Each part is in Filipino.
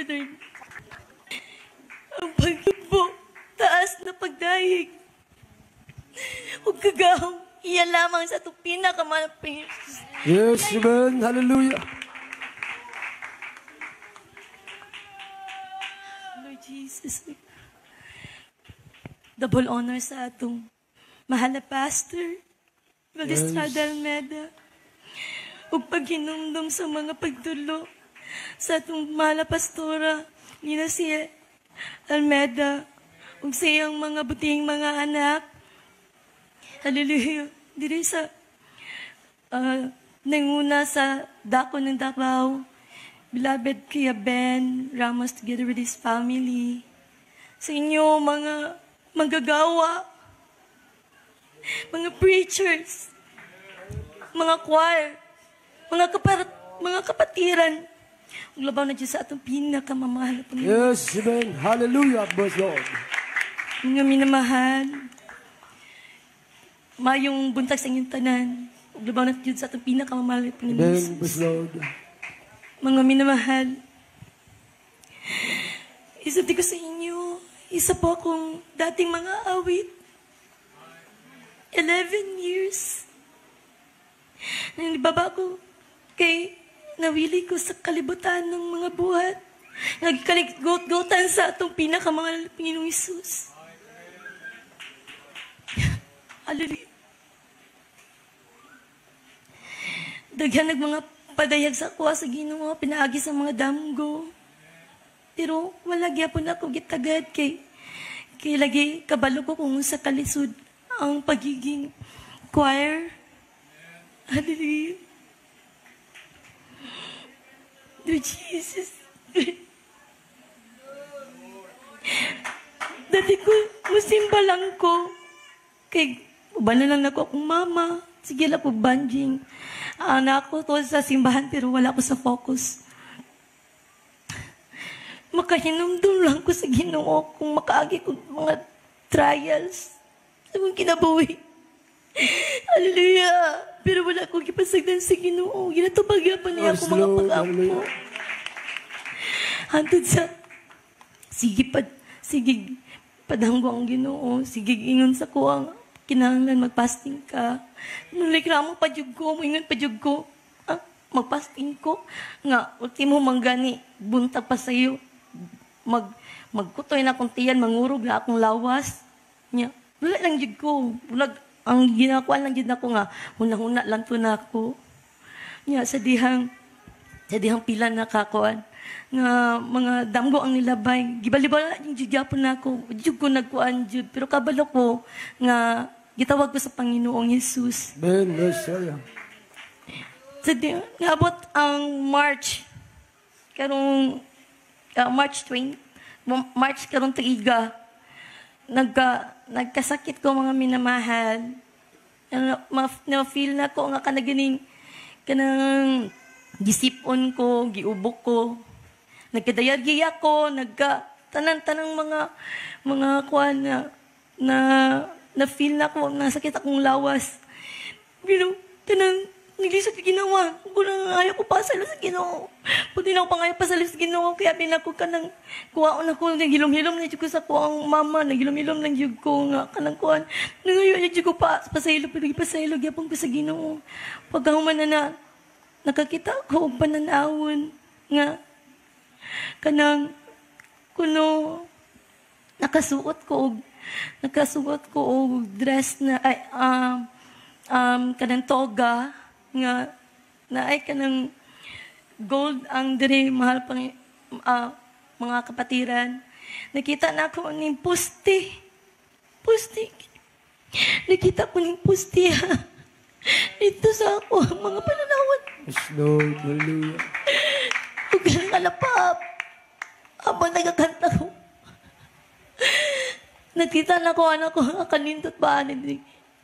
Lord. Ang paglubo, taas na pagdahig. Huwag kagahong, iya lamang sa itong pinakamalaping. Yes, amen. Hallelujah. Lord Jesus, double honor sa atong mahal na pastor, Valistrada Almeda, ug paghinumdum sa mga pagtulo sa atong mahal na pastora, nina si Almeda, ug sa iyang mga buting mga anak. Hallelujah. Diri sa nanguna sa dako ng Davao, beloved Kuya Ben Ramos, together with his family. Sa inyo, mga manggagawa, mga preachers, mga choir, mga kapatiran, ang labaw na Diyos sa atong pinakamamahal na Panginoon. Yes, amen. Hallelujah, bless Lord. Mga minamahal, mayong buntag sa inyong tanan, ang labaw na Diyos sa atong pinakamamahal na Panginoon. Amen, bless Lord. Mga minamahal, isabi ko sa inyo, isa po akong dating mga awit. 11 years. Nanibaba ko kay nawili ko sa kalibutan ng mga buhat. Nagkaliggot-gotan sa atong pinakamahal na Panginoong Isus. Hallelujah. Daghan nag mga padayag sa kuha sa Ginoo, pinaagi sa mga damgo. Pero wala gyapon ako gitagad kay lagi kabalo ko kung sa kalisod ang pagiging choir. Hallelujah. Lord Jesus. Dati ko, musimba lang ko. Kay, ubano lang ako akong mama. Sige lang po, banjing. Anak ko to sa simbahan pero wala ko sa focus. Makahinumdum lang ko sa Ginoo kung makaagi ko mga trials sa mga kinabuhi. Hallelujah! Pero wala akong ipasagdan sa Ginoo. Ginatupagya pa niya ako mga pag-apo. Hantod sa sige padanggo ang Ginoo. Sige ingon sa ko ang kinahanglan magpasting ka. Nung reklamo padyug ko, ingon padyug ko. Magpasting ko. Nga, ultimo manggani, buntag pa sa'yo. Magkutoy na akong tiyan, mangurog na akong lawas. Nya, wala lang jud ko. Ang ginakuan lang jud ako nga, huna-huna lang to na ako. Nya, sa dihang pila na kakuan. Nga, mga damgo ang nilabay. Gibalibala yung jud yapon na ako. Jud ko nagkuan jud. Pero kabalo ko, nga, gitawag ko sa Panginoong Jesus. Amen, Messiah. Sa naabot ang March, karong March 20, March karong tuiga, nagkasakit ko mga minamahal. Na-feel na ko nga kanang gisipon ko, giubok ko. Nagkadayagi ako, tanang mga kuan na feel na ko, nasakit akong lawas. Pero naglisod ka ginawa. Kung ayaw ko pasalo sa Ginoo. Puti na ako pangayaw pasalo sa Ginoo. Kaya binako ka ng kuwaon ako. Nagilom-hilom na ko sa kuwang mama. Nagilom-hilom lang yung ko nga. Kanang kuwan. Nangayon na yung ko pasaylo. Pero ipasaylo. Gyapon ko sa Ginoo. Pagkahuman na nakakita ko og pananawon. Nga. Kanang kuno nakasuot ko og dress na kanang toga nga na ay kanang gold ang diri mahal pang mga kapatiran. Nakita na ako ning pusti. Nakita ko ning pusti dito sa ako mga pananawan. Yes, Lord. Hallelujah. Huwag lang kalapap. Habang nagkakanta ko. Nakita na ko, anak ko, kanindot ba?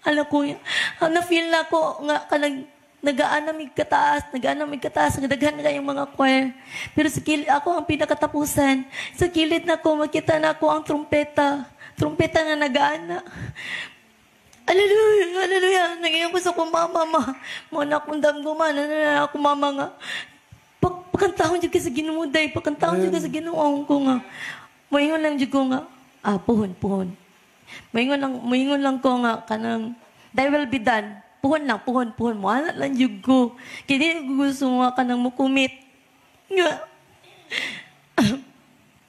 Anak ko, na-feel na ko nga kanang nag-aanamig kataas, nagdaghan na yung mga choir. Pero sa kilid, ako ang pinakatapusan. Sa kilid na ko, makita na ko ang trumpeta na nag-aana. Hallelujah, hallelujah. Nangyayang ko sa kong mama, mo na akong damgo man, ako mama nga. Pakantahon jud ka sa Ginoo day, pakantahon jud ka sa Ginoo ko nga. Moingon lang jud ko nga, puhon. Moingon lang ko nga kanang thy will be done. Puhon. Mo ana lang jud ko. Kaya di ko gusto nga kanang mukumit. Nga.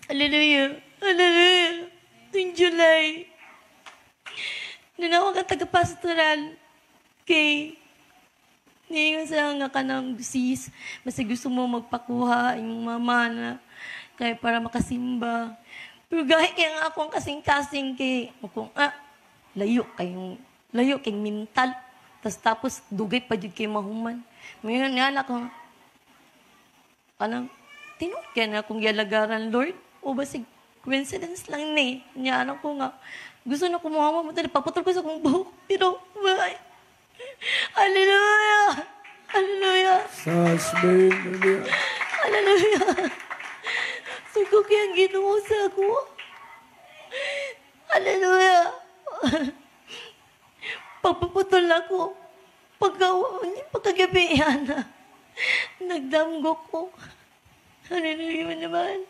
Hallelujah. Tuwing July. Nanawag ang taga-pastoral kay ngayon sa nga kanang sis, basta gusto mo magpakuha yung mama na kaya para makasimba. Pero gahit kaya nga akong kasing-kasing kay kung layo kayong mental. Tapos dugay pa jud kay mahuman. Ngayon nga ako kanang tinuod kaya na akong yalagaran, Lord. O basig coincidence lang ni. Niya anak ko nga gusto na kumuha mo tadi paputol ko sa kong buhok. Pero why? Hallelujah! Hallelujah! Sugo kayang Ginoo sa ako. Hallelujah! Pagpaputol ako, pagkagabi na, nagdamgo ko. Hallelujah naman.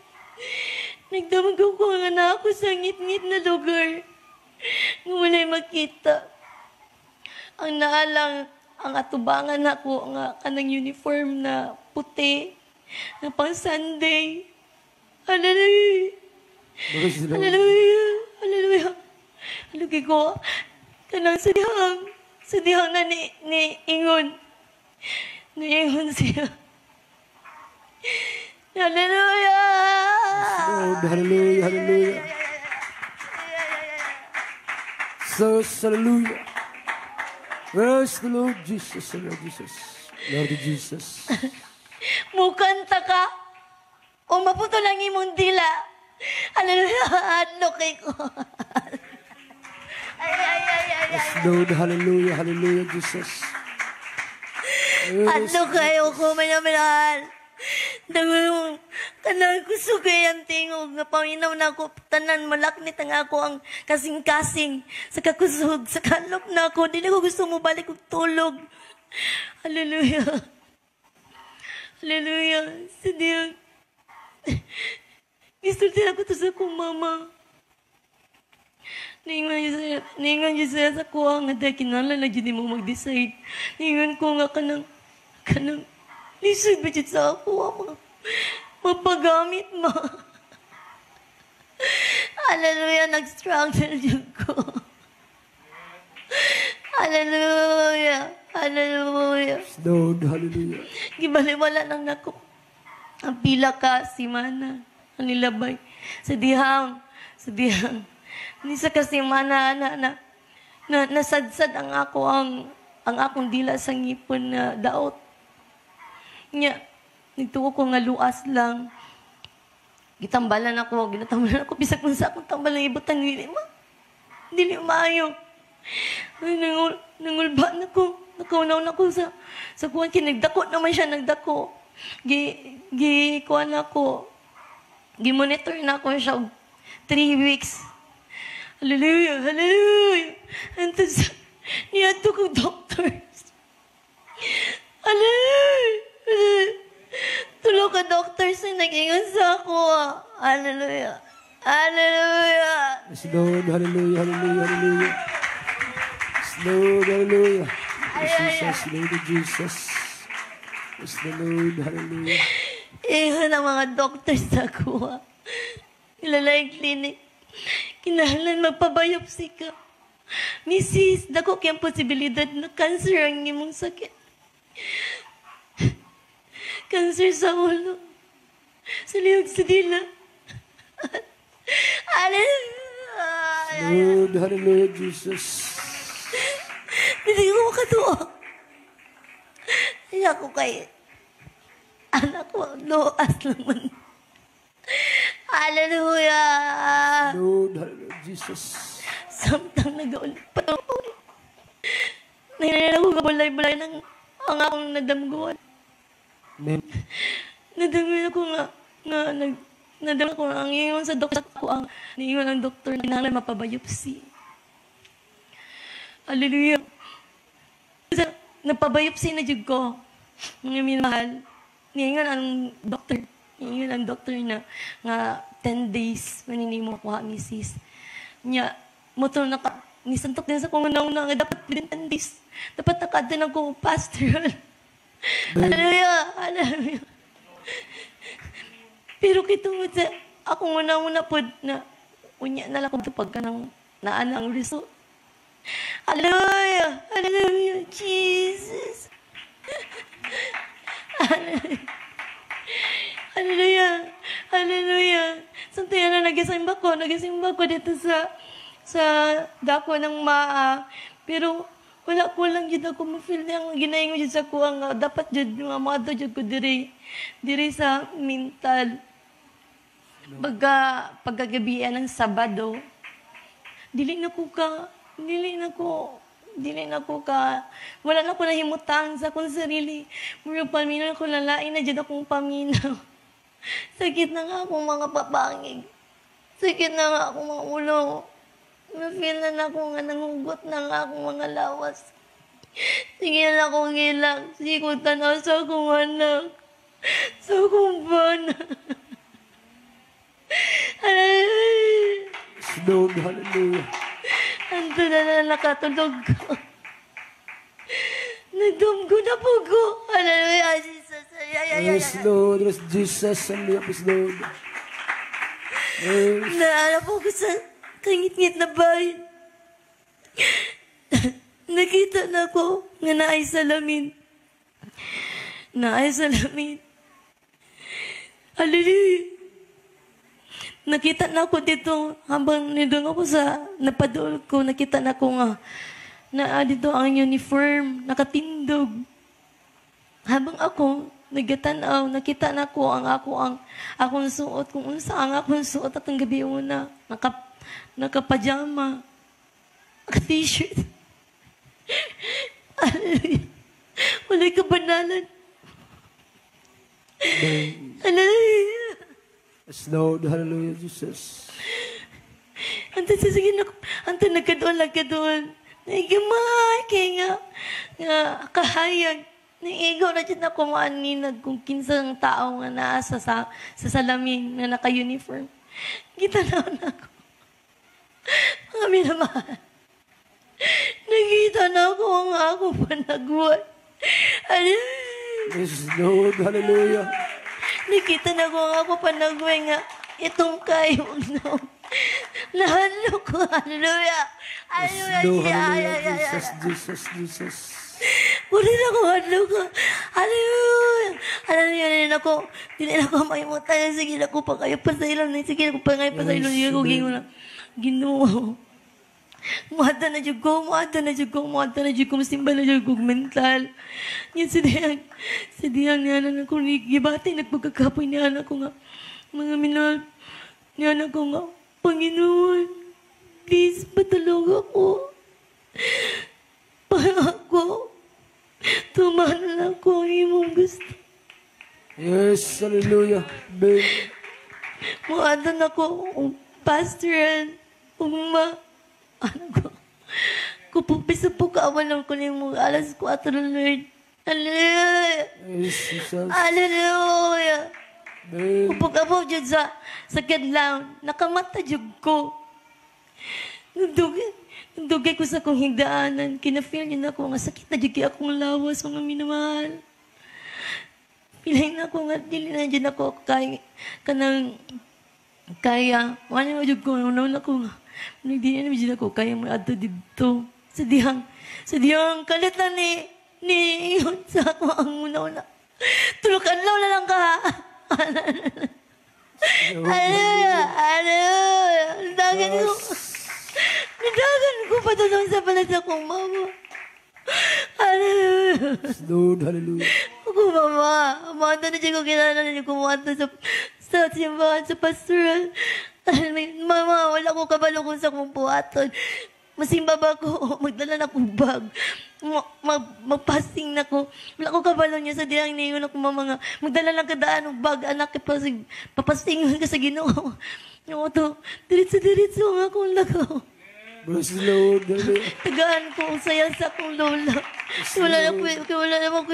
Nagdamgo ko nga na ako sa ngit-ngit na lugar. Nung wala'y makita. Ang naalang, ang atubangan ako nga kanang uniform na puti, na pang Sunday. Hallelujah! Hallelujah! Hallelujah ko, kanang sadihang na ni Ingon. Ingon siya. Hallelujah! Hallelujah. Hallelujah. Praise the Lord Jesus, Lord Jesus. Mukanta ka, o maputo lang imong dila. Hallelujah, adlo kay ko. Yes, Lord, hallelujah, Jesus. Adlo kayo ko, manyaminahal. Nangulong, kanang gusto kayang tingog, nga paminaw na ako, tanan, malaknit ang ako ang kasing-kasing, sa kakusog, sa kalop na ako, di na ko gusto mo balik og tulog. Hallelujah. Sadiyang, gusto din ako to sa akong mama. Ningan niya siya sa kuha nga dahil kinala na dyan mo mag-decide. Ningan ko nga kanang, lisod ba dyan sa ako, mapagamit mo. Hallelujah, nag-struggle dyan ko. Hallelujah. Lord, hallelujah. Gibaliwala lang ako. Ang pila ka, si Mana, ang nilabay. Sa dihang. Nisa kasi Mana, nasadsad ang akong dila sa ngipon na daot. Nya, nagtuo ko nga luas lang. Gitambalan ako, bisag kung sa akong tambalan, ibutan, dili maayo. Nangulba na ko, nakaunaw na ko sa kuwan, kinagdako naman siya, nagdako. Kuwan ako, gimonitor na ko siya 3 weeks. Hallelujah. Antas, niyato ko doctors. Hallelujah. Tulo ka doctors na nag-ingon sa ako. Hallelujah. Yes, Lord, hallelujah. Yes, Lord, hallelujah. Jesus. Yes, the Lord, hallelujah. Iyon ang mga doctors sa ako. Ilalay clinic. Kinahanglan magpabiopsy ka. Mrs., dako kayang posibilidad na cancer ang imong sakit. Cancer sa ulo. Sa lihog sa dila. Lord, hallelujah, Jesus. Hindi ko makatuwa. Kaya ko kay anak ko, loas naman. Hallelujah. Lord, hallelujah, Jesus. Samtang nag-ulit pa ito. Nangyayari ako kabulay-bulay ng ang akong nadamguan. Amen. Nadamguan ako nadamguan ko ang iyon sa doktor ko ang niyon ang doktor na kinahanglan mapabiopsy. Hallelujah. Napabiopsy na jud ko. Mga minahal. Ngayon ang doktor na nga 10 days manini mo ako misis. Nya motor nisantok din sa kung una nga dapat within 10 days. Dapat nakadin ako pastoral. Hallelujah. Pero kitungod sa ako una po na unya na lang ko pagka nang naana ang result. Hallelujah, Jesus. Hallelujah. Santayan na nagisimba ko dito sa dako ng maa. Pero wala ko lang yun ako ma-feel na ang ginahingo dyan sa kuha nga. Dapat dyan nga mga dyan ko diri sa mental. Pagkagabian ng Sabado, dili na ko wala na ko nahimutang sa akong sarili. Mura paminaw ko lalain na dyan akong paminaw. Sakit na nga akong mga papangig. Sakit na nga akong mga ulo. Na-feel na ako nga nangugot na nga akong mga lawas. Sige na akong ilang. Sige ko tanaw sa akong anak. Sa akong bana. Lord, hallelujah. Ando na nakatulog ko. Nagdumgo na po ko. Hallelujah, Jesus. Yes, Lord. Yes, Jesus. Hallelujah, praise Lord. Yes. Naala po ko sa kangit-ngit na bayan. Nakita na ko nga naay salamin. Hallelujah. Nakita na ako dito, habang nidung ako sa napadool ko, nakita na ko nga na dito ang uniform, nakatindog. Habang ako nagatanaw, nakita na ko ang akong suot, kung unsa ang akong suot at ang gabi una, nakapajama, naka-t-shirt. Wala'y kabanalan. Hallelujah. Yes, Lord, hallelujah, Jesus. Ante nagkadoon. Naigamay, kaya nga kahayag. Naigaw na dyan ako maaninag kung kinsang tao nga naasa sa salamin na naka-uniform. Kita na ako. Mga minamahal. Nakita na ako ang akong panagwan. Yes, Lord, hallelujah. Nakita na ko ang akong panagwan nga itong kayo no. Nahalo ko. Hallelujah. Yes, Lord, hallelujah, Jesus. Muli na ko, halo ko. Hallelujah. Hallelujah, ako. Hindi na ako maimutan. Sige na ko pa kayo pa sa ilong. Sige na ko pa kayo pa sa ilong. Sige ko ginoo na. Ginoo. Muhata na dyan ko. Simba na dyan ko mental. Yan si Diyang niya na ako. Gibati, nagpagkakapoy niya na ako nga. Mga minal. Niya na ako nga. Panginoon, please, patulog ako. Ako. Tumahan ako ang imong gusto. Yes, hallelujah. Amen. Muhata na ako. Pastoral. Kupupisa po kaawalan ko na yung alas 4, Lord. Hallelujah! Yes, Jesus. Hallelujah! Amen. Kupag-abaw dyan sa kadlaw, nakamata dyan ko. Nagdugay ko sa kong higdaanan. Kina-feel niya na ako nga sakit na dyan akong lawas, mga minamahal. Pilay na ako nga, dili na dyan ako kaya, wala na dyan ko, una ko nga. Hindi na naman ako kaya mo ato dito. Sa diyang kalatan ni iyon sa ako ang una-una. Tulukan na lang ka. Dagan ko pa doon sa palat akong mama. Lord, hallelujah. Ako mama, umanta na siya ko kilala na niya kumanta sa simbahan, sa pastoral. Mama, wala ko kabalo kung sa kong buhaton. Masimba ba ko? Magdala na akong bag. Magpasting na ko. Wala ko kabalo niya sa diyang niyon ako mga magdala lang kadaan ng bag. Anak, papastingan ka sa Ginoo. Yung ito, diritso nga akong lagaw. Praise the Lord. Hallelujah. Tagaan ko ang saya sa akong lola. Wala naman ko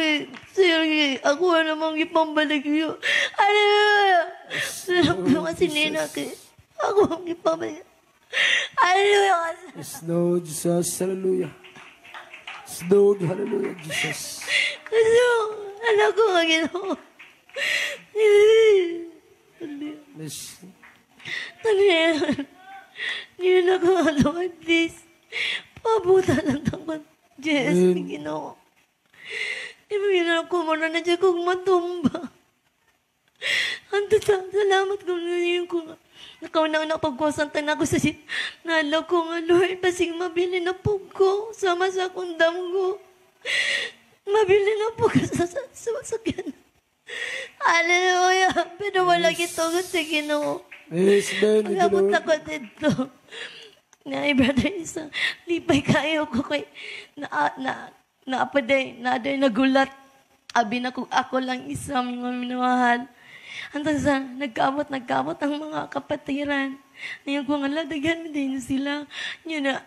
Sergey. Ako namang ipambalik yun. Hallelujah! Sarap ko kasi nina ko. Ako ang ipambalik. Hallelujah! Yes, Lord Jesus. Hallelujah. Yes, Lord. Hallelujah, Jesus. Kasi anak ko ang ginawa. Yes. Hindi na ko, Lord, please. Pabuta lang naman. Yes, Ginoo. Hindi na ako muna na dyan kong matumba. Salamat ko ngayon ko nga. Nakaunang pagkuwasantan ako sa nalo ko nga, Lord, pasing mabili na po ko sama sa akong damgo. Mabili na po ko sa sakyan. Hallelujah. Pero wala kitong sa Ginoo. Yes, man. Pagabot ako dito. Na brother isa, lipay kayo ko kay naapaday, naaday nagulat. Abi na kung ako lang isa mga minamahal. Hantang sa nagkaabot ang mga kapatiran. Ngayon ko nga ladagyan din sila. Yun na,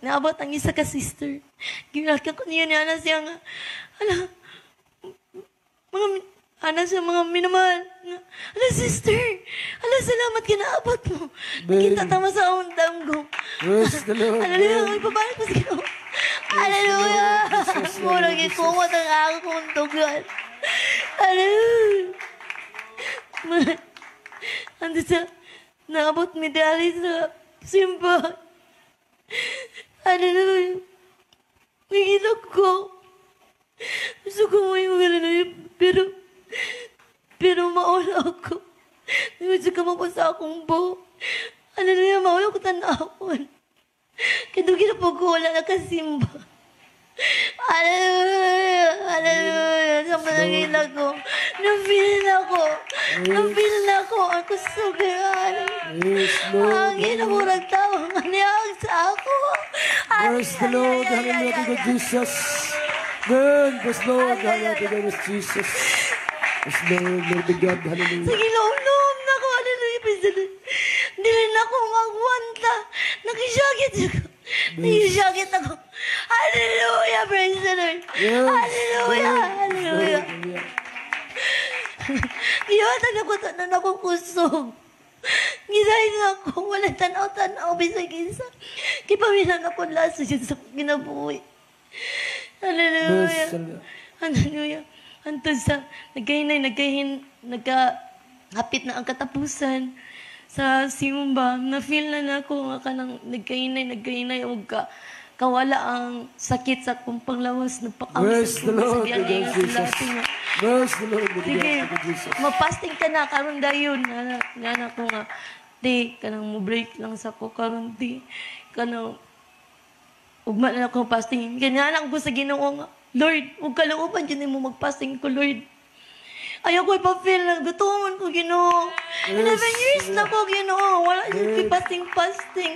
naabot ang isa ka sister. Ginaka ko niya na siya nga, mga minamahal. Ala, sister. Ala, salamat ka naabot mo. Nakita tama sa undang ko. Praise the Lord. Hallelujah. Ipabalik mo siya. Hallelujah. Murang ikuwat ang akong tugal. Hallelujah. Ando sa naabot mi dali sa simbahan. Hallelujah. Nangilog ko. Gusto ko mo yung hallelujah. Pero maula ako. Gusto ka mo sa akong buho. Hallelujah, maula ko tanawon. Kaya na po ko wala nakasimba. Hallelujah, hallelujah. Sa manangila ko. Na-feel ako. Ako sugayan. Yes, Lord. Ang ginamurag tao. Maniyag sa ako. Praise the Lord. Hallelujah to God, Jesus. Man, praise the Lord. Hallelujah to God, Jesus. Praise the Lord, Lord to God. Hallelujah. Sige, loob na ako. Hallelujah, praise the Lord. Hindi rin ako magwanta. Nakishagit ako. Hallelujah, praise the Lord. Yes. Hallelujah. Giyatan ako tanan ako kusog. Gisahin ako. Walang tanaw-tanaw. Bisag isa. Kipamilan ako lasa siya sa ginabuhi. Hallelujah. Hallelujah. Anto sa nagkahapit na ang katapusan sa simba. Na-feel na ako nga kanang nagkahinay o kawala ang sakit sa akong panglawas. Praise the Lord. Praise Praise the Lord. sige, mapasting ka na, karon dayon. Nana ko nga, di, kanang mo break lang sa ko, karon di, kanang, ugma na ako fasting. Ganyan ko sa Ginoo nga, Lord, huwag kalooban dyan mo magpasting ko, Lord. Ayaw ko ipafeel na gutuman ko, Ginoo. 11 years na ko, Ginoo. Wala siya fasting.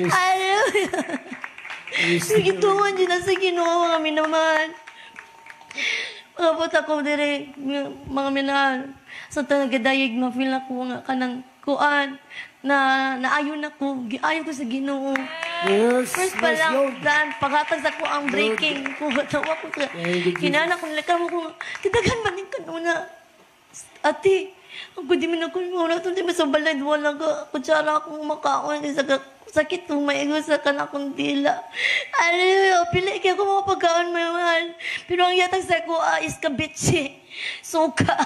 Hallelujah. Gituman dyan na sa Ginoo, mga minamahal. Mga puta ko dire, mga minahal. Sa tagadayig, ma-feel na ko nga kanang kuan na naayon ako. Giayon ko sa Ginoo. Yes. First pa lang, daan, paghatag sa ko ang breaking. Kung tawa ko ka, kinana ko nilaka mo ko, kitagan ba din ka na, ate, ako di man ako muna, ito di ba sa balay, wala ka, kutsara akong makaon, sakit kong maigo sa kanakong dila. Hallelujah, pili kaya ko mga pagkaon, may mahal. Pero ang yatag sa ko, iskabitsi, suka.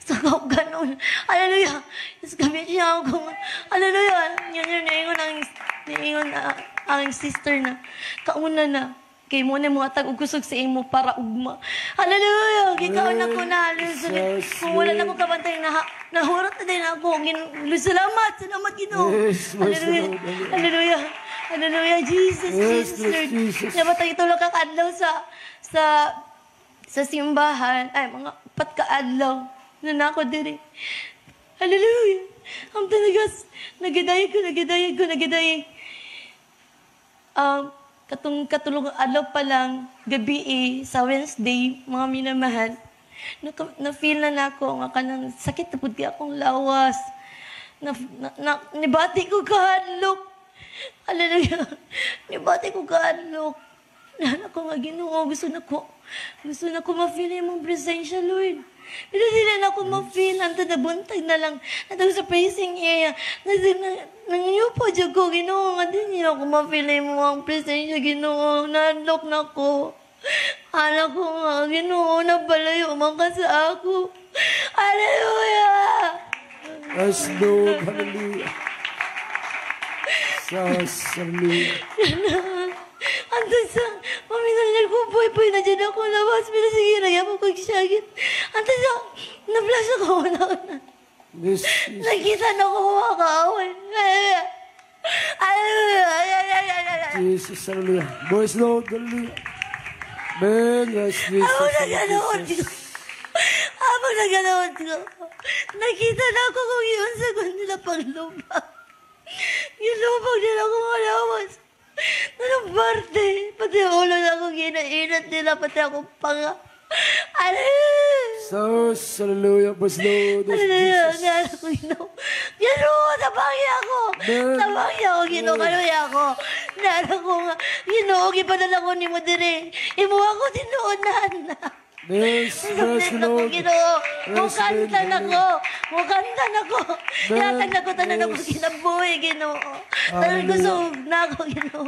Saka ganun. Hallelujah. Iskabitsi ako. Hallelujah. Yun, naingon ang sister na, kauna na, kay mo na mga tag-ugusog sa imo para ugma. Hallelujah! Gikaw na ko na. Hallelujah. Kung wala na ko kabantay, nahurot na din ako. Salamat! Salamat, Ginoo. Hallelujah! Hallelujah! Hallelujah! Jesus! Lord. Nabatang ito lang kakadlaw sa simbahan. Ay, mga patkaadlaw. Nanako diri. Hallelujah! Ang talagas, nagidayag ko. Katulong adlaw pa lang, gabi sa Wednesday, mga minamahal, na-feel na ako nga kanang sakit na puti akong lawas. Nibati ko kahadlok. Hallelujah. Nibati ko kaadlok. Nana ko nga Ginoo, gusto na ko ma-feel yung mong presensya, Lord. Pero sila na ako ma-feel, anto nabuntag na lang, natang sa praising area, nangyupo dyan ko, Ginoo, nga din niya ako ma-feel yung mong presensya, Ginoo, na-unlock na ko. Anak ko nga, Ginoo, nabalayo man ka sa ako. Hallelujah! Yes, Lord. Hallelujah. Yes, hallelujah. Anto sa, maminal ko, boy, na dyan ako labas, pero sige, nagya mo kagsagit. Anto sa, na-flash ako, Yes, nakita na ko kumakaawin. Hallelujah! Jesus, hallelujah. Boys, Lord, hallelujah. Man, yes, Jesus, hallelujah. Habang nagalawad ko, nakita na ako kung yun sa nila paglubag. Gilubag nila ako malawas. Anong parte? Pati ulo na ako ginainat nila, pati ako panga. Jesus, hallelujah. Boys, Lord, yes, Hallelujah! Jesus. Nala ko, Ginoo. Ginoo, tabangin ako! Tabangin ako, Ginoo, kaluya ako. Nala ko nga, Ginoo, ipadala ko ni mo dire. Imuha ko tinuunan na. Yes, yes, Naglit na ko, Lord. Ginoo. Yes, Mukanta na ko. Mukanta na ko. Yes. Yatag na ko, tanan ako kinabuhi, Ginoo. Tanan ko, sug na ako, Ginoo.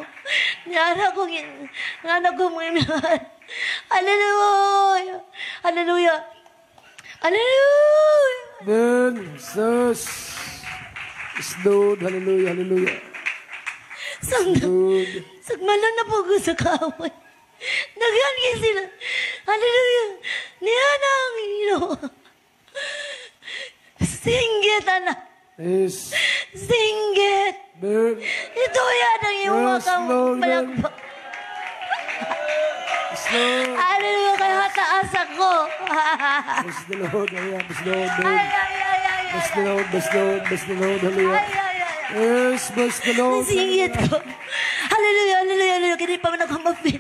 Nana ko, nana ko, mga minahal. Hallelujah! Hallelujah! Hallelujah! Man, Jesus. Yes, Lord, hallelujah, hallelujah. Lord. Sagmalan na po ko sa kaway. Naghangi sila. Hallelujah! Niyan ang Ginoo. Singgit, anak. Yes. Singgit. Man. Ito yan ang iyong Yes, wakang Lord. palakpak. Yes, Lord. Hallelujah, kaya taas ako. Bless the Lord, hallelujah. Bless the Lord, Ay, man. ay, ay, ay, Bless ay, the Lord, bless the Lord, bless the Lord, ay, hallelujah. ay, ay, ay. Yes, bless the Lord. Singit ko. Hallelujah, hallelujah, hallelujah. Kini pa man ako mapit.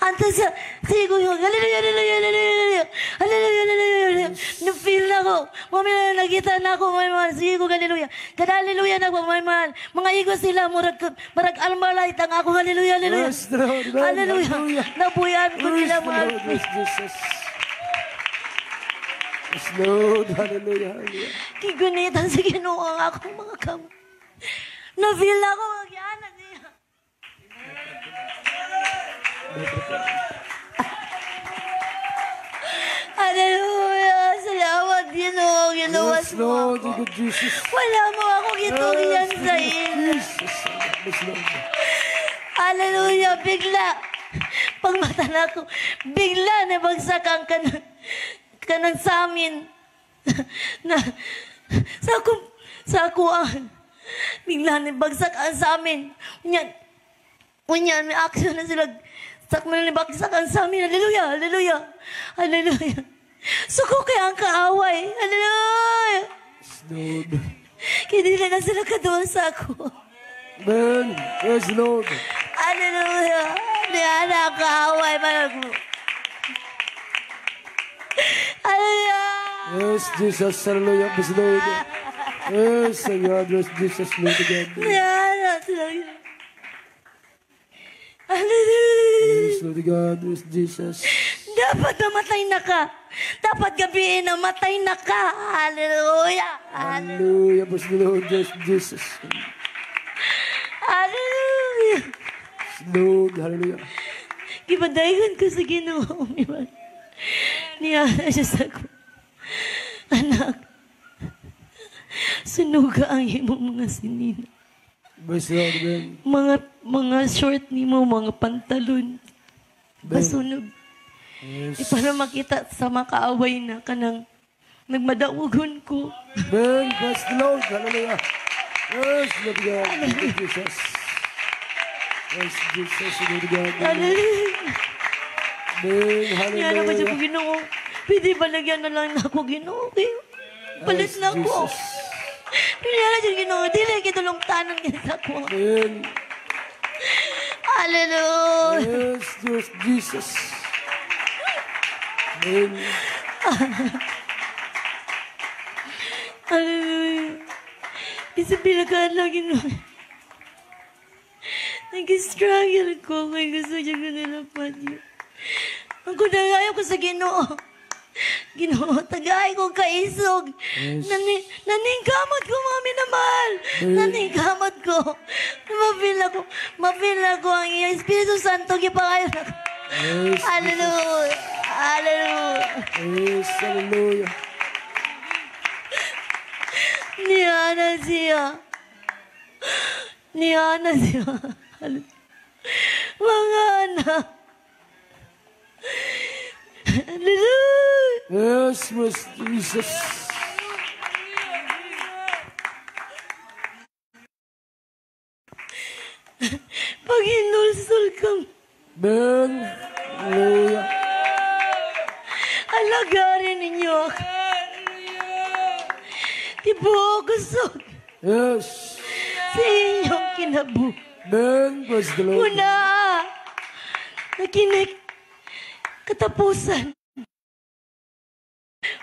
Anta sa sigo yun. Hallelujah, hallelujah, hallelujah. Hallelujah, hallelujah. Na-feel na ko. Mamaya nakita na ako, may mahal. Sigo, hallelujah. Kada hallelujah na ko, may mahal. Mga igo sila, murag almalait ang ako. Hallelujah, hallelujah. Yes, the Lord, man. Hallelujah. Nabuyan ko Yes, nila, the mahal. Lord, yes, Jesus. Yes, Lord, hallelujah, hallelujah. Kigunitan sa Ginoo ang akong mga kamay. Na-feel na ako, magyanan niya. Hallelujah! Salamat, Ginoo. Ginuwas Yes, mo Lord, ako. good Jesus. Wala mo ako giturian Yes, sa good ina. Jesus. Yes, Lord. Hallelujah! Bigla. Pag mata na ako, bigla nabagsak ang kanang sa amin. na, sa akuan. Bigla nabagsak ang sa amin. Kunyan, may action na sila. Sakman na nabagsak ang sa amin. Hallelujah! Hallelujah! Hallelujah! Suko kaya ang kaaway. Hallelujah! Yes, Lord. Kinila na sila kadoon sa ako. Man, yes, Lord. Hallelujah! Diyan ang kaaway. Hallelujah! Yes, Jesus, hallelujah, yes, Lord. Yes, God, yes, Jesus, Lord, again. Diyan ang sila. Hallelujah! Yes, Lord, God, yes, Jesus. Dapat namatay na ka. Dapat gabihin na matay na ka. Hallelujah! Hallelujah, yes, Lord, yes, Jesus. Hallelujah! Yes, Lord, hallelujah. Gipadayon ko sa Ginoo. Niyala siya sa ko. Anak, sunuga ang imong mga sinina. Yes, Lord, man. Mga short ni mo, mga pantalon. Basunog. Yes. Para makita sa makaaway na kanang nagmadaugon ko. Man, bless the Lord, hallelujah. Yes, Lord, God, yes, Jesus. Yes, Jesus, Lord, God. Hallelujah! Man, Yan naman siya ko hallelujah. Ginoo. Pwede ba lagyan na lang na ako Ginoo? Okay. Palit Yes, na ako. Jesus. Pwede na siya Ginoo. Dili kitulong tanan niya sa ako. Man, Hallelujah! yes, yes, Jesus. Man, Hallelujah! Isa pinakaan lang Ginoo. Nag-struggle ko kaya gusto niya ko nalapat yun. Ang kunagayo ko sa Ginoo. Ginoo, tagay ko kaisog. Yes. Naningkamot ko, mami naman. Naningkamot ko. Mapil ako ang iyong Espiritu Santo, gipangayon ako. Yes. Hallelujah. Hallelujah. Yes. Hallelujah. Niyana siya. Niyana siya. Mga anak. Hallelujah. Yes, Mas Jesus. Pag hinulsul kang Amen. Hallelujah. alagarin ninyo ako. Tibuogusog Yes. sa inyong kinabu. Amen. Praise the Lord. Una, nakinig katapusan.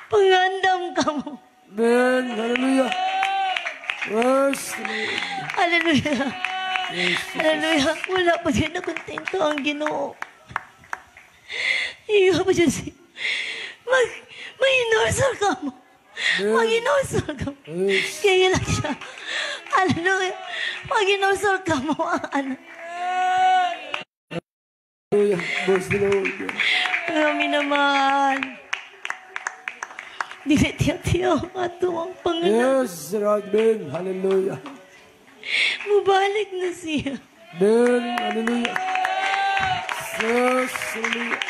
Pangandam ka mo. Amen. Hallelujah. Yes. Hallelujah. Hallelujah. Wala pa dyan na kontento ang Ginoo. Iyo pa dyan siya. Mag-inosol ka mo. Mag-inosol ka mo. Yes. Kaya lang siya. Hallelujah. Mag-inosol ka mo ang anak. Hallelujah. Praise the Lord. Kami naman. Dinitiyak-tiyak ato ang Panginoon. Yes, Amen. Hallelujah. Mubalik na siya. Amen. Hallelujah. Yes. Hallelujah.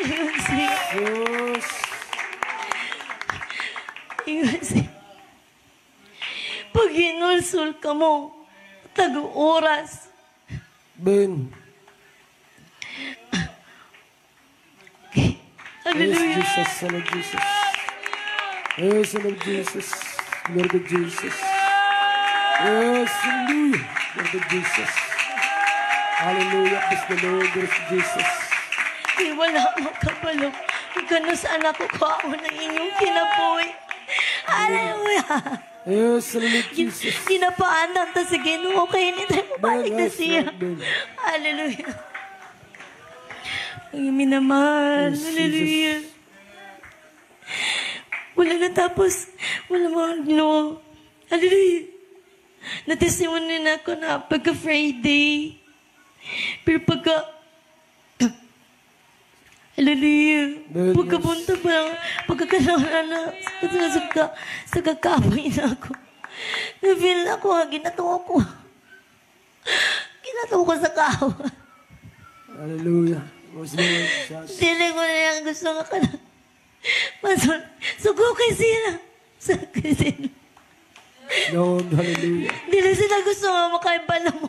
Ingon siya. Yes. Ingon siya. Pag inulsul ka mo, tago-oras. Amen. Yes, Hallelujah. Jesus. Son of Jesus. Yes, Son of Jesus. Lord of Jesus. Yes, hallelujah. Lord of Jesus. Hallelujah. Praise the Lord. Praise Jesus. Di wala makabalo. Gano sa anak ko ako ng inyong kinabuhi. Hallelujah. Yes, hallelujah, Jesus. Kinapaanan ta sa Ginoo kaya hindi tayo mabalik na Yes, siya. Amen. Hallelujah. Ang amin naman. Yes, Hallelujah. Wala na tapos. Wala mga Ginoo. Hallelujah. Natesimunin na ako na pagka-Friday. Pero Hallelujah. Amen, Pagkapunta pa lang, pagkakalaman na sa kakapoy na ako. Na-feel na ako, ginatawa ko. Ginatawa ko sa kawa. Hallelujah. Praise the Lord, Jesus. Dili ko na yung gusto nga ka na. Sugo kay sila. Sugo kay sila. Lord, hallelujah. Dili sila gusto nga makaibala mo.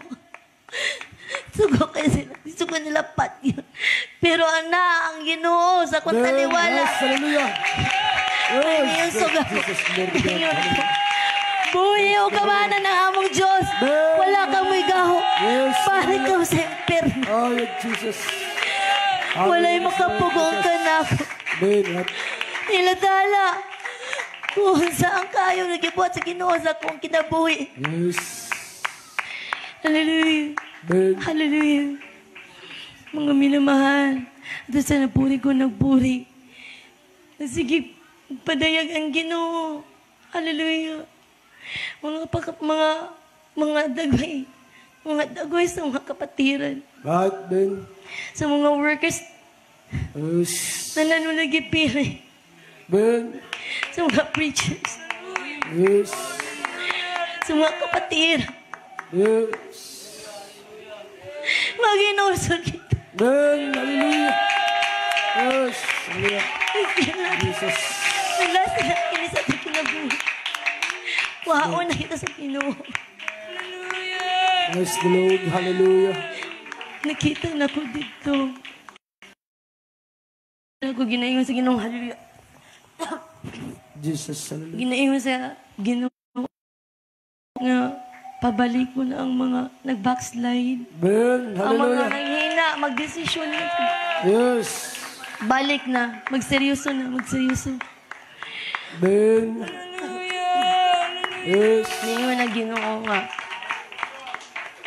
Sugo kay sila. Gusto ko nila pat yun. Pero ang Ginoo sa kong taliwala. Yes, hallelujah. Yung Yes, suga. Jesus, Lord God. Hallelujah. Buhay o kamana ng among Diyos. Wala kang may gaho. Yes, Pare ka sa imperno. Oh, yeah, Jesus. Wala'y makapugong ka na ako. Amen. Nilatala. Kung saan kayo nagibuhat sa Ginoo sa kong kinabuhi. Yes. Hallelujah. Amen. Hallelujah. Mga minamahal. At sa napuri ko nagpuri. Sige, padayag ang Ginoo. Hallelujah. Mga dagway. Mga dagway sa mga kapatiran. Amen. Sa mga workers Yes. na nanunagipiri. Amen. Sa mga preachers. Yes. Sa mga kapatiran. Yes. Mag-inosol kita. Amen. Hallelujah. Yes. Hallelujah. Jesus. Naglas na kini sa ating kinabuhi. Wao na kita sa Ginoo. Yes, the Lord. Hallelujah. Nakita na ko dito. Ako ginaingon sa Ginoo. Hallelujah. Jesus. Hallelujah. Ginaingon sa Ginoo nga pabalik mo na ang mga nag-backslide. Amen. Ang mga Hallelujah. nanghina, mag-desisyon na. Yes. Balik na. Magseryoso na. Magseryoso. Amen. Yes. Ningon na Ginoo nga.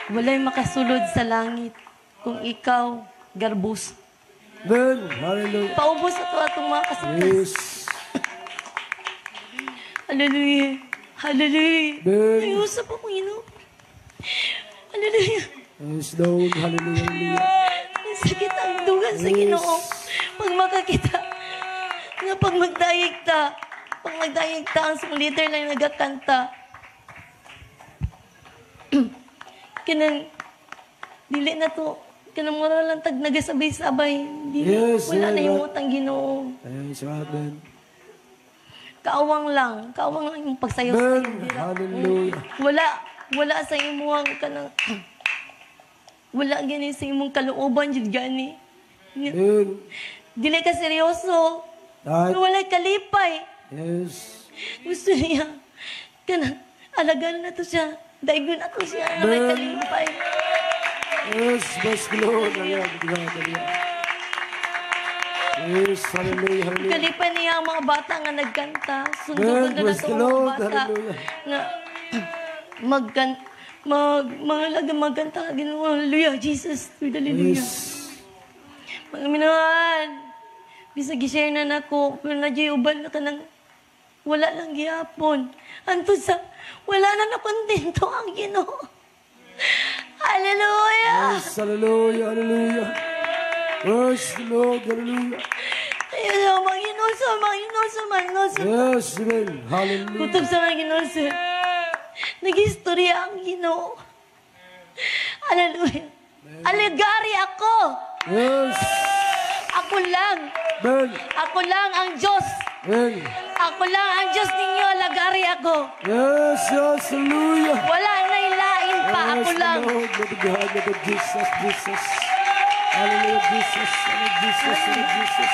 Walay makasulod sa langit kung ikaw garbus. Amen. Hallelujah. Paubos na to atong mga kasuklas. Yes. Hallelujah. Hallelujah. Amen. Ay, usap ako, Ginoo. Hallelujah. Yes, Lord. Hallelujah. Hallelujah. Ang sakit ang dugan sa Yes. Ginoo. Pag makakita, nga pag magdayeg ta, ang song leader lang nagakanta. Kanang, dili na to, kanang mura lang tag nagasabay-sabay. Yes, Wala na yeah, yung utang Ginoo. Yes, Amen. Kaawang lang yung pagsayaw sa Amen. iyo. Hallelujah. Wala sa imuhang kanang, wala gani sa imong kalooban, jud gani. Amen. Dili ka seryoso. Right. Wala kalipay. Yes. Gusto niya, kanang, alagaan na to siya. Daigon na to siya na may Amen. kalipay. Yes, bless the Lord. Hallelujah. Yes, hallelujah, hallelujah. Kalipay niya ang mga bata nga nagkanta. Amen. Sundugan na Bless to the ang Lord. mga bata Hallelujah. nga mga lagang magkanta. Ginoo, hallelujah, Jesus. Hallelujah. Yes. Mga minahan, bisag i-share na nako, pero na uban na ka nang wala lang gihapon. Anto sa, wala na nakontento ang Ginoo. Hallelujah! Yes, hallelujah, hallelujah. Praise the Lord, hallelujah. Ayun, Manginoso. Yes, amen. Hallelujah. Kutob sa Manginoso. Nag-istorya ang Ginoo. Hallelujah. Aligari ako. Yes. Ako lang. Amen. Ako lang ang Diyos. Amen. Ako lang ang Diyos ninyo. Alagari ako. Yes, yes, hallelujah. Wala na ilain pa. Yes, Ako lang. Lord, let the God, let the Jesus, Jesus. Hallelujah, Jesus, hallelujah, Jesus, hallelujah, Jesus.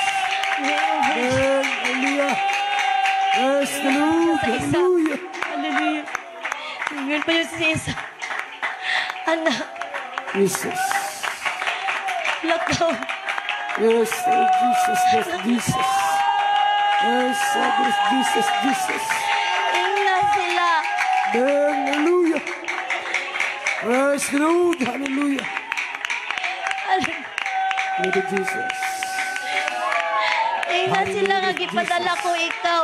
Amen, hallelujah. Yes, the Lord, hallelujah. Hallelujah. Ngayon pa yung si Isa. Anak, Jesus. lakaw. Yes, Lord Jesus, yes, Jesus. Yes, Lord Jesus, Jesus. Ingna sila. Amen, hallelujah. Yes, the Lord, hallelujah. Lord Jesus. Ingna sila nga Hallelujah, gipadala Jesus. ko ikaw.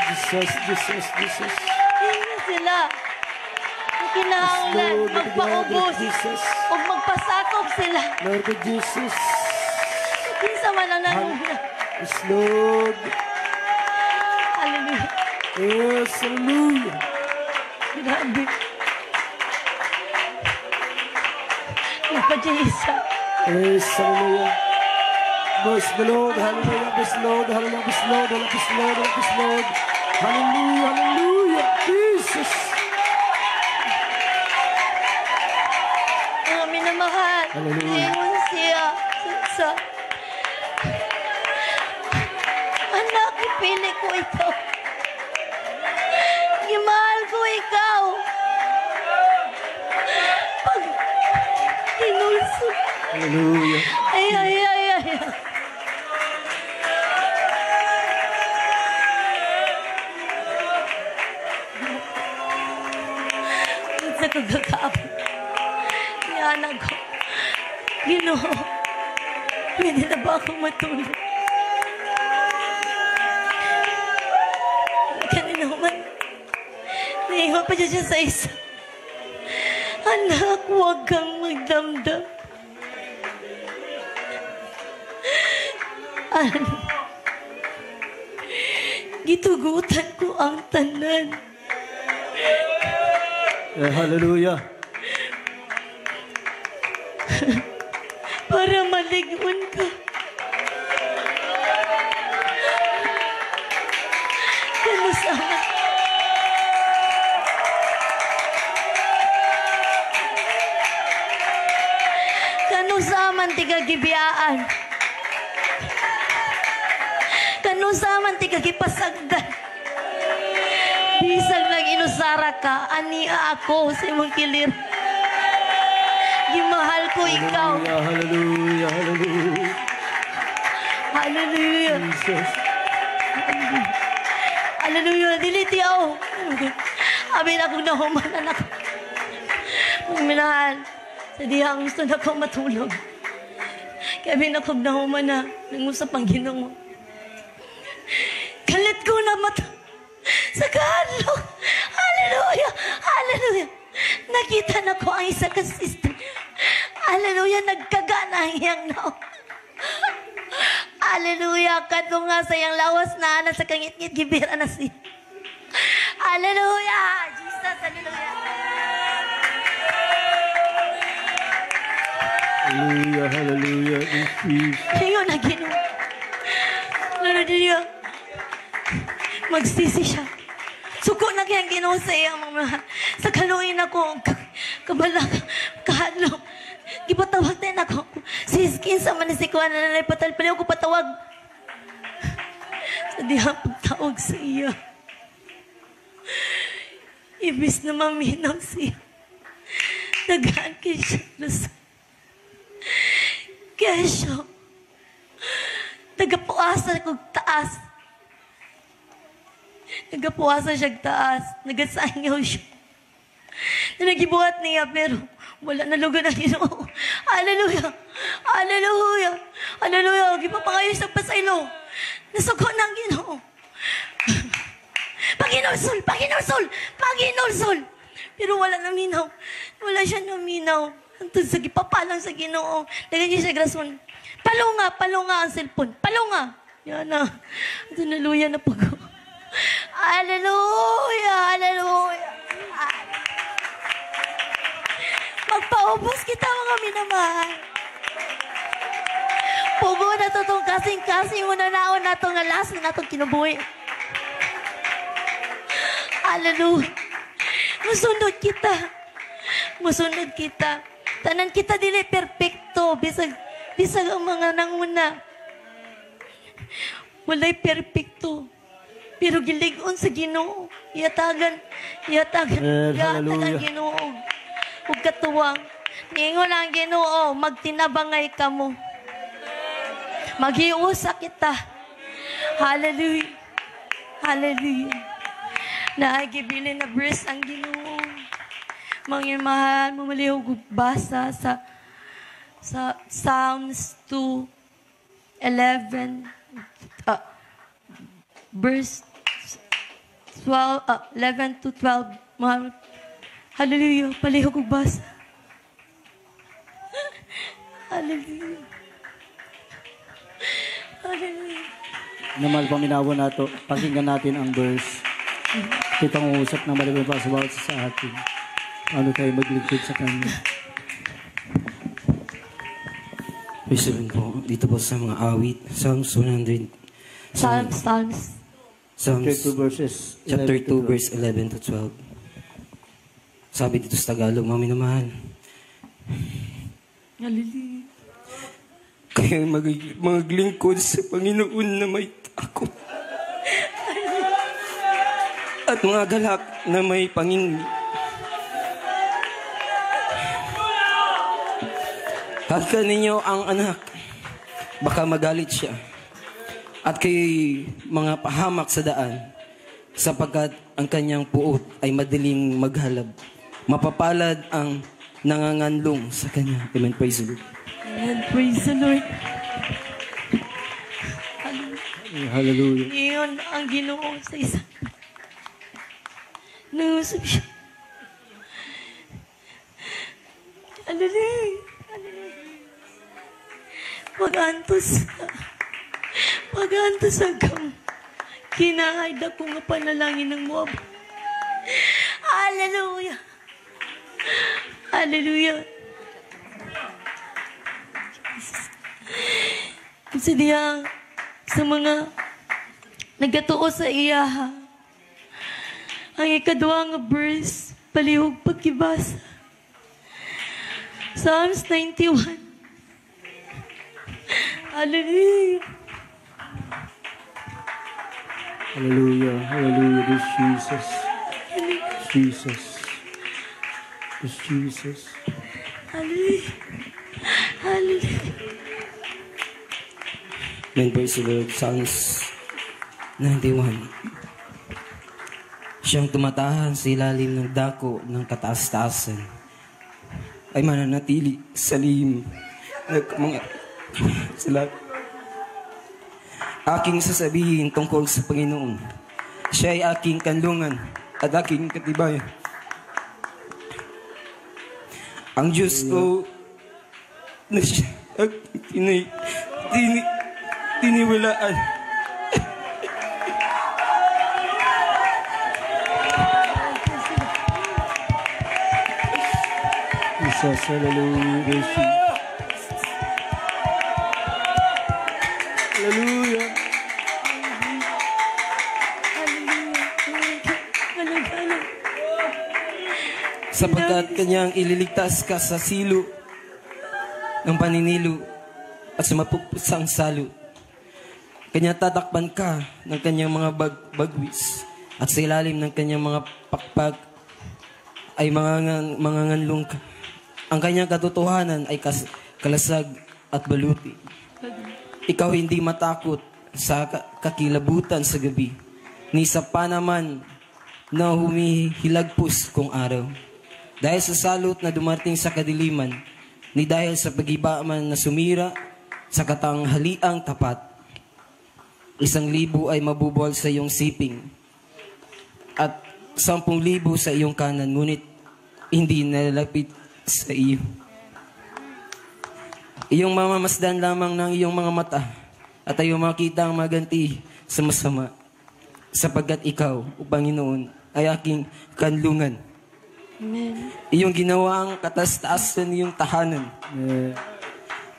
Jesus, Jesus, Jesus. Ingna sila. Ang kinahanglan, Lord, magpaubos. Jesus. O magpasakop sila. Lord Jesus. Kinsa man ang nanuna. Yes, Lord. Hallelujah. Yes, hallelujah. Grabe. Nagpa-Jisa. Yes, hallelujah. Bless the Lord, hallelujah, bless the Lord, hallelujah, bless the Lord, bless the Lord, bless the Lord. Hallelujah, hallelujah, Jesus. Mga minamahal. Hallelujah. Ingon siya. Sa anak, ipili ko ikaw. Gimahal ko ikaw. Pag inulso. Hallelujah. Ay. Sa kagakaabot. Anak ko. Ginoo. Pwede na ba akong matulog? Kanina man. Naiwan pa siya sa isa. Anak, huwag kang magdamdam. Gitugutan ko ang tanan. Hallelujah. Para malingon ka. Kano sama? Kano saman tiga gibiyaan? Kano saman tiga gipasagdan? Bisag nang inusara ka, ania ako sa imong kilir. Gimahal ko ikaw. Hallelujah, hallelujah. Abi na kong nahumanan ako. Magminahal. Sa diha gusto na ko matulog. Kaya binakog na humana. Nangusap ang Ginoo. Kalit ko na mata. Sa kahadlok. Hallelujah! Hallelujah! Nakita na ko ang isa ka sister. Hallelujah! Nagkagana ang iyang nao. Hallelujah! Kadto nga sa iyang lawas na ana sa kangit-ngit gibira na siya. Hallelujah! Jesus! Hallelujah! Hallelujah, hallelujah, Jesus. Ngayon na Ginoo. Hallelujah. Magsisi siya. Suko na kayang Ginoo sa iyang mga sa kaluin ako. Kabala, kahadlok. Gipatawag din ako. Si Skin sa manisikuan na nalay patalpaliw ko patawag. Sa diha pagtawag sa iya. Ibis na maminaw siya. Nagaan kayo siya. Kesyo, nagapuasan kong taas. Nagapuasan siya taas. Nagasanyaw siya. Na nagibuhat niya, pero wala na lugar na Ginoo. Hallelujah! Hallelujah! Hallelujah! Gipapangayos ng pasaylo. Nasuko ng Ginoo. Panginoon Sol! Panginoon Sol! Panginoon Sol! Pero wala naminaw. Wala siya naminaw. Antun sa gipapalang sa Ginoo. Nagiging siya grason. Palunga ang cellphone. Palunga. Yan na. Hallelujah na po ko. Hallelujah. Hallelujah. Magpaubos kita mga minamahal. Pugo na to itong kasing-kasing mo na naon na itong alas na itong kinubuhi. Hallelujah. Musunod kita. Musunod kita. Tanan kita dili perfecto. Bisag ang mga nanguna. Walay perfecto. Pero gilig-on sa Ginoo. Yatagan ang Ginoo. Huwag katuwang. Ningon ang Ginoo, magtinabangay ka mo. Maghiusa kita. Hallelujah. Hallelujah. Naagibili na verse ang Ginoo. Mga mahal, mamalihog basa sa Psalms 2:11, verse 11 to 12. Mahal, hallelujah, palihog basa. Hallelujah. Hallelujah. Namal paminawa nato, pakinggan natin ang verse. Kitang usap na malibay pa sa bawat sa atin. Ano tayo maglingkod sa Kanya? Praise the Lord po. Dito po sa mga awit. Psalms 100. Psalms. Chapter 2 verses Chapter 2 11 to 12. verse 11 to 12. Sabi dito sa Tagalog, mga minamahal. Hallelujah. Kayo maglingkod sa Panginoon na may takot. At mga galak na may pangingin. Halkan ninyo ang anak, baka magalit siya. At kay mga pahamak sa daan, sapagkat ang kanyang puot ay madaling maghalab. Mapapalad ang nanganganlong sa kanya. Amen. Praise the Lord. Amen. Praise the Lord. Hallelujah. Iyon ang Ginoo sa isa. Nangusap siya. Hallelujah. Pag-antos hanggang kinahaid ako nga panalangin ng Moab. Hallelujah! Hallelujah! Kasi diya sa mga nagatuo sa iya, ang ikadwa nga verse, palihog pagkibasa. Psalms 91. Hallelujah. Hallelujah, hallelujah, this Jesus. Jesus. This Jesus. Hallelujah. Hallelujah. Amen. Praise the Lord. Psalms 91. Siyang tumatahan sa ilalim ng dako ng kataas-taasan ay mananatili sa lihim ng mga sila. Aking sasabihin tungkol sa Panginoon. Siya ay aking kanlungan at aking katibayan. Ang Diyos ko na siya ang tiniwalaan. Jesus, hallelujah. Hallelujah. Sapagkat kanyang ililigtas ka sa silo ng paninilo at sa mapupusang salo. Kanya tatakpan ka ng kanyang mga bagwis at sa ilalim ng kanyang mga pakpak ay mga nganlong ka. Ang kanyang katotohanan ay kalasag at baluti. Ikaw hindi matakot sa kakilabutan sa gabi, ni sa panaman na humihilagpos kung araw. Dahil sa salot na dumating sa kadiliman, ni dahil sa pag-ibaaman na sumira sa katanghaliang tapat, 1,000 ay mabubuwal sa iyong siping at 10,000 sa iyong kanan, ngunit hindi nalalapit sa iyo. Iyong mamamasdan lamang ng iyong mga mata at iyong makita ang maganti sa masama, sapagkat ikaw, o Panginoon, ay aking kanlungan. Amen. Iyong ginawa ang kataas-taasan ng iyong tahanan.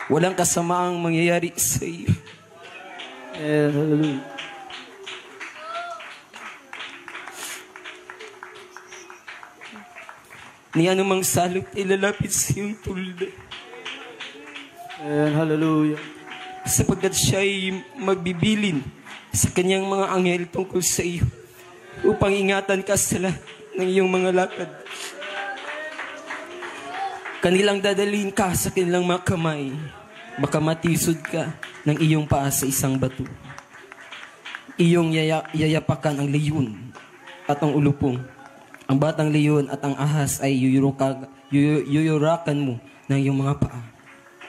Walang kasamaang mangyayari sa iyo. Hallelujah. Ni anumang salot ay lalapit sa iyong tulda. Hallelujah. Sapagkat siya ay magbibilin sa kanyang mga anghel tungkol sa iyo upang ingatan ka sa lahat ng iyong mga lakad. Kanilang dadalhin ka sa kanilang mga kamay, baka matisod ka ng iyong paa sa isang bato. Iyong yayapakan ang leyon at ang ulupong. Ang batang leyon at ang ahas ay yuyurakan mo ng iyong mga paa.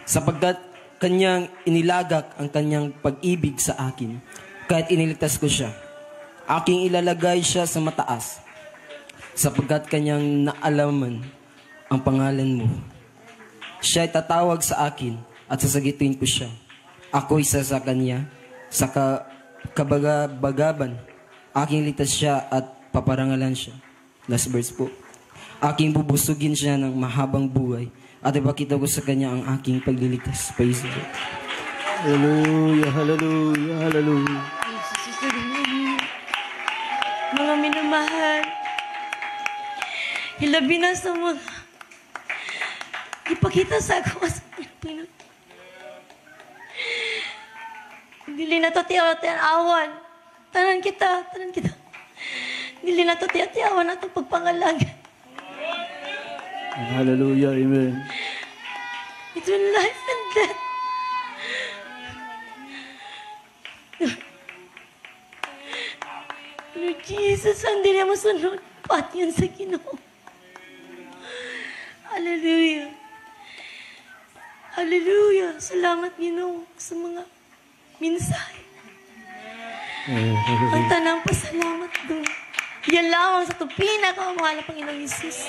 Sapagkat kanyang inilagak ang kanyang pag-ibig sa akin, kahit iniligtas ko siya. Aking ilalagay siya sa mataas, sapagkat kanyang naalaman ang pangalan mo. Siya ay tatawag sa akin at sasagitin ko siya. Ako isa sa kanya, sa kabagabagaban. Aking ligtas siya at paparangalan siya. Last verse po. Aking bubusugin siya ng mahabang buhay at ipakita ko sa kanya ang aking pagliligtas. Praise the Lord. Hallelujah, hallelujah, hallelujah. Mga minamahal, hilabi na sa mga ipakita sa ako sa Panginoon. Dili na to tiyaw-tiyawan. Tanan kita. Dili na to tiyaw-tiyawan na itong pagpangalaga. Hallelujah, amen. Between life and death. Lord Jesus, ang dili mo sunod. Pati yan sa Ginoo. Hallelujah. Hallelujah. Salamat, Ginoo, sa mga mensahe. Ang tanang pasalamat doon. Yan lamang sa ito, pinakamahal na Panginoong Jesus.